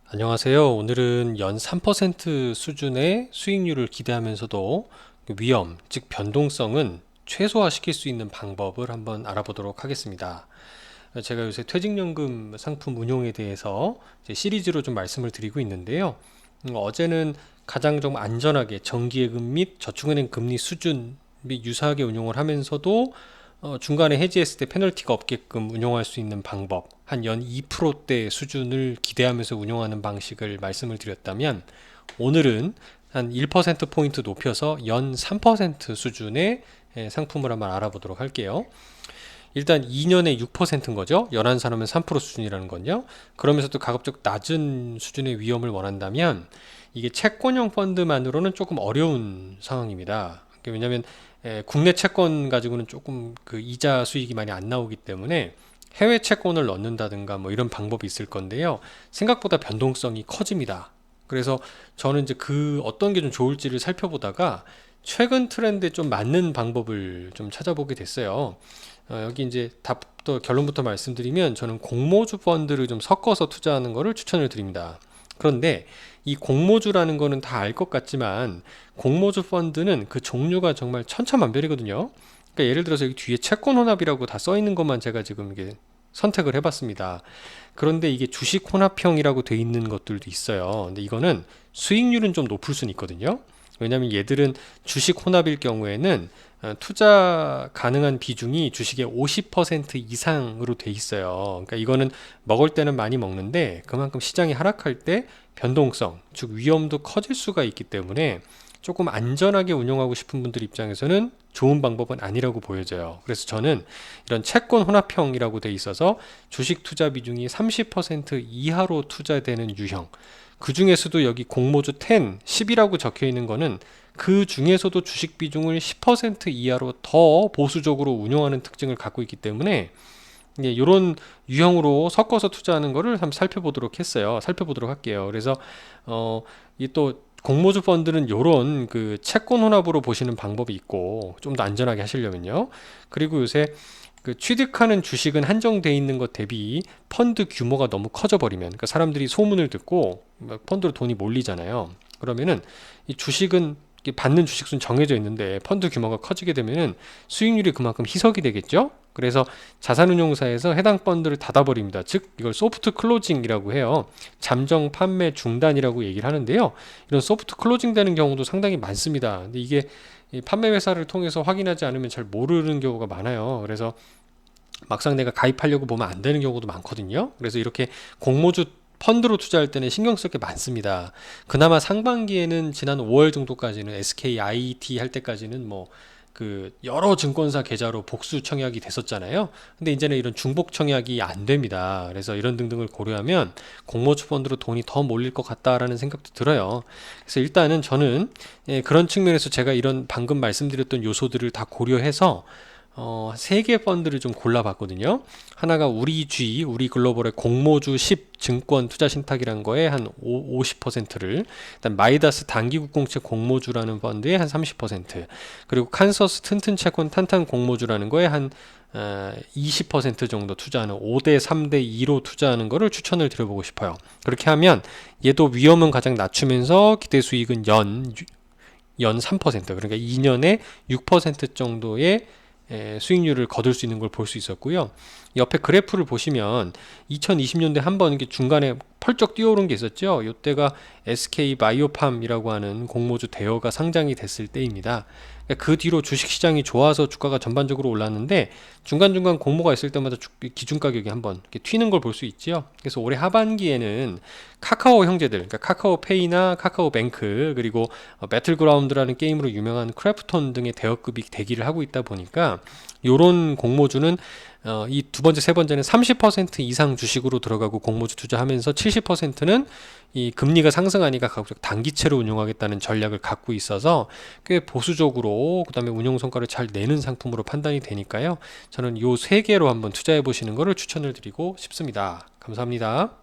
안녕하세요. 오늘은 연 3% 수준의 수익률을 기대하면서도 그 위험, 즉 변동성은 최소화시킬 수 있는 방법을 한번 알아보도록 하겠습니다. 제가 요새 퇴직연금 상품 운용에 대해서 이제 시리즈로 좀 말씀을 드리고 있는데요. 어제는 가장 좀 안전하게 정기예금 및 저축은행 금리 수준 및 유사하게 운용을 하면서도 중간에 해지했을 때 페널티가 없게끔 운용할 수 있는 방법, 한 연 2%대 수준을 기대하면서 운용하는 방식을 말씀을 드렸다면, 오늘은 한 1%포인트 높여서 연 3% 수준의 상품을 한번 알아보도록 할게요. 일단 2년에 6%인 거죠. 11살 하면 3% 수준이라는 건요. 그러면서도 가급적 낮은 수준의 위험을 원한다면, 이게 채권형 펀드만으로는 조금 어려운 상황입니다. 왜냐하면 국내 채권 가지고는 조금 그 이자 수익이 많이 안 나오기 때문에 해외 채권을 넣는다든가 뭐 이런 방법이 있을 건데요. 생각보다 변동성이 커집니다. 그래서 저는 이제 그 어떤 게 좀 좋을지를 살펴보다가 최근 트렌드에 좀 맞는 방법을 좀 찾아보게 됐어요. 여기 이제 답부터 결론부터 말씀드리면, 저는 공모주 펀드를 좀 섞어서 투자하는 것을 추천을 드립니다. 그런데 이 공모주라는 거는 다 알 것 같지만, 공모주 펀드는 그 종류가 정말 천차만별이거든요. 그러니까 예를 들어서 여기 뒤에 채권 혼합이라고 다 써 있는 것만 제가 지금 이게 선택을 해봤습니다. 그런데 이게 주식 혼합형이라고 돼 있는 것들도 있어요. 근데 이거는 수익률은 좀 높을 수는 있거든요. 왜냐하면 얘들은 주식 혼합일 경우에는 투자 가능한 비중이 주식의 50% 이상으로 돼 있어요. 그러니까 이거는 먹을 때는 많이 먹는데 그만큼 시장이 하락할 때 변동성, 즉 위험도 커질 수가 있기 때문에 조금 안전하게 운영하고 싶은 분들 입장에서는 좋은 방법은 아니라고 보여져요. 그래서 저는 이런 채권 혼합형이라고 돼 있어서 주식 투자 비중이 30% 이하로 투자되는 유형, 그 중에서도 여기 공모주 10, 10이라고 적혀 있는 거는 그 중에서도 주식 비중을 10% 이하로 더 보수적으로 운용하는 특징을 갖고 있기 때문에 이런 유형으로 섞어서 투자하는 거를 한번 살펴보도록 할게요. 그래서 이 또 공모주 펀드는 이런 그 채권 혼합으로 보시는 방법이 있고, 좀 더 안전하게 하시려면요. 그리고 요새 그 취득하는 주식은 한정돼 있는 것 대비 펀드 규모가 너무 커져 버리면, 그러니까 사람들이 소문을 듣고 막 펀드로 돈이 몰리잖아요. 그러면은 이 주식은 받는 주식수는 정해져 있는데 펀드 규모가 커지게 되면은 수익률이 그만큼 희석이 되겠죠. 그래서 자산운용사에서 해당 펀드를 닫아버립니다. 즉 이걸 소프트 클로징이라고 해요. 잠정 판매 중단이라고 얘기를 하는데요. 이런 소프트 클로징 되는 경우도 상당히 많습니다. 근데 이게 이 판매 회사를 통해서 확인하지 않으면 잘 모르는 경우가 많아요. 그래서 막상 내가 가입하려고 보면 안 되는 경우도 많거든요. 그래서 이렇게 공모주 펀드로 투자할 때는 신경 쓸 게 많습니다. 그나마 상반기에는 지난 5월 정도까지는 SKIT 할 때까지는 뭐 그 여러 증권사 계좌로 복수 청약이 됐었잖아요. 근데 이제는 이런 중복 청약이 안 됩니다. 그래서 이런 등등을 고려하면 공모주 펀드로 돈이 더 몰릴 것 같다라는 생각도 들어요. 그래서 일단은 저는 그런 측면에서 제가 이런 방금 말씀드렸던 요소들을 다 고려해서 세 개 펀드를 좀 골라봤거든요. 하나가 우리 글로벌의 공모주 10 증권 투자 신탁이란 거에 한 50%를, 일단 마이다스 단기국공채 공모주라는 펀드에 한 30%, 그리고 칸서스 튼튼 채권 탄탄 공모주라는 거에 한 20% 정도 투자하는 5대 3대 2로 투자하는 거를 추천을 드려보고 싶어요. 그렇게 하면 얘도 위험은 가장 낮추면서 기대 수익은 연 3%, 그러니까 2년에 6% 정도의 수익률을 거둘 수 있는 걸 볼 수 있었고요. 옆에 그래프를 보시면 2020년대 한번 이게 중간에 펄쩍 뛰어오른 게 있었죠. 이때가 SK 바이오팜이라고 하는 공모주 대여가 상장이 됐을 때입니다. 그 뒤로 주식시장이 좋아서 주가가 전반적으로 올랐는데, 중간중간 공모가 있을 때마다 기준 가격이 한번 이렇게 튀는 걸 볼 수 있지요. 그래서 올해 하반기에는 카카오 형제들, 그러니까 카카오페이나 카카오뱅크, 그리고 배틀그라운드라는 게임으로 유명한 크래프톤 등의 대여급이 대기를 하고 있다 보니까 요런 공모주는 이 두 번째, 세 번째는 30% 이상 주식으로 들어가고 공모주 투자하면서 70%는 이 금리가 상승하니까 가급적 단기채로 운용하겠다는 전략을 갖고 있어서 꽤 보수적으로, 그다음에 운용 성과를 잘 내는 상품으로 판단이 되니까요. 저는 요 세 개로 한번 투자해 보시는 것을 추천을 드리고 싶습니다. 감사합니다.